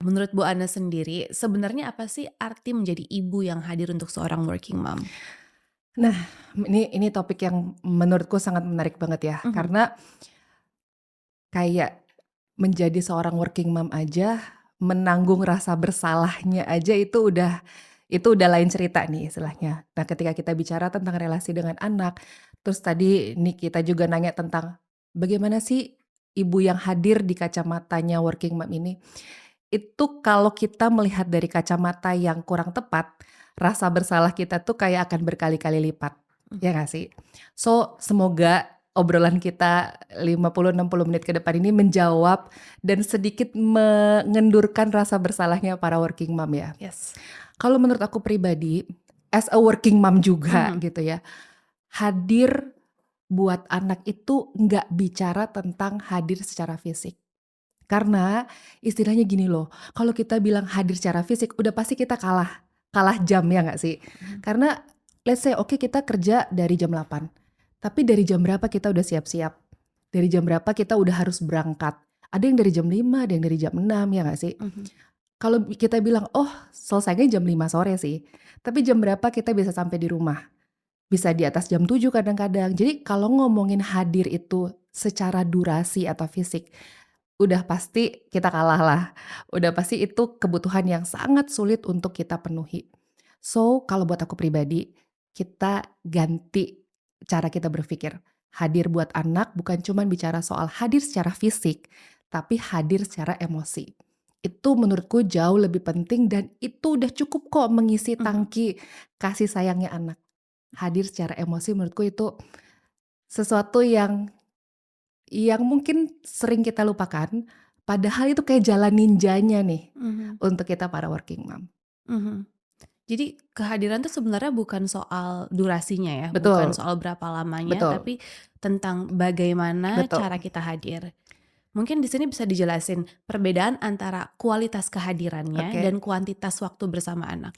Menurut Bu Ana sendiri, sebenarnya apa sih arti menjadi ibu yang hadir untuk seorang working mom? Nah, ini topik yang menurutku sangat menarik banget ya, Mhm, karena kayak menjadi seorang working mom aja, menanggung rasa bersalahnya aja itu udah lain cerita nih istilahnya. Nah, ketika kita bicara tentang relasi dengan anak, terus tadi nih kita juga nanya tentang bagaimana sih ibu yang hadir di kacamatanya working mom ini, itu kalau kita melihat dari kacamata yang kurang tepat, rasa bersalah kita tuh kayak akan berkali-kali lipat, mhm. ya nggak sih? So, semoga obrolan kita 50, 60 menit ke depan ini menjawab dan sedikit mengendurkan rasa bersalahnya para working mom ya. Yes. Kalau menurut aku pribadi, as a working mom juga Mhm, gitu ya, hadir buat anak itu nggak bicara tentang hadir secara fisik. Karena istilahnya gini loh, kalau kita bilang hadir secara fisik udah pasti kita kalah, kalah jam ya nggak sih? mhm, Karena let's say oke kita kerja dari jam 8, tapi dari jam berapa kita udah siap-siap? Dari jam berapa kita udah harus berangkat? Ada yang dari jam 5, ada yang dari jam 6 ya nggak sih? mhm, Kalau kita bilang, "Oh selesainya jam 5 sore sih," tapi jam berapa kita bisa sampai di rumah? Bisa di atas jam 7 kadang-kadang. Jadi kalau ngomongin hadir itu secara durasi atau fisik, udah pasti kita kalah lah, udah pasti itu kebutuhan yang sangat sulit untuk kita penuhi. So, kalau buat aku pribadi, kita ganti cara kita berpikir. Hadir buat anak bukan cuman bicara soal hadir secara fisik, tapi hadir secara emosi. Itu menurutku jauh lebih penting dan itu udah cukup kok mengisi mhm. tangki kasih sayangnya anak. Hadir secara emosi menurutku itu sesuatu yang mungkin sering kita lupakan, padahal itu kayak jalan ninjanya nih, Mhm, untuk kita para working mom. mhm. Jadi kehadiran tuh sebenarnya bukan soal durasinya ya, bukan Betul, soal berapa lamanya, betul, tapi tentang bagaimana betul. cara kita hadir. Mungkin di sini bisa dijelasin perbedaan antara kualitas kehadirannya Oke. dan kuantitas waktu bersama anak.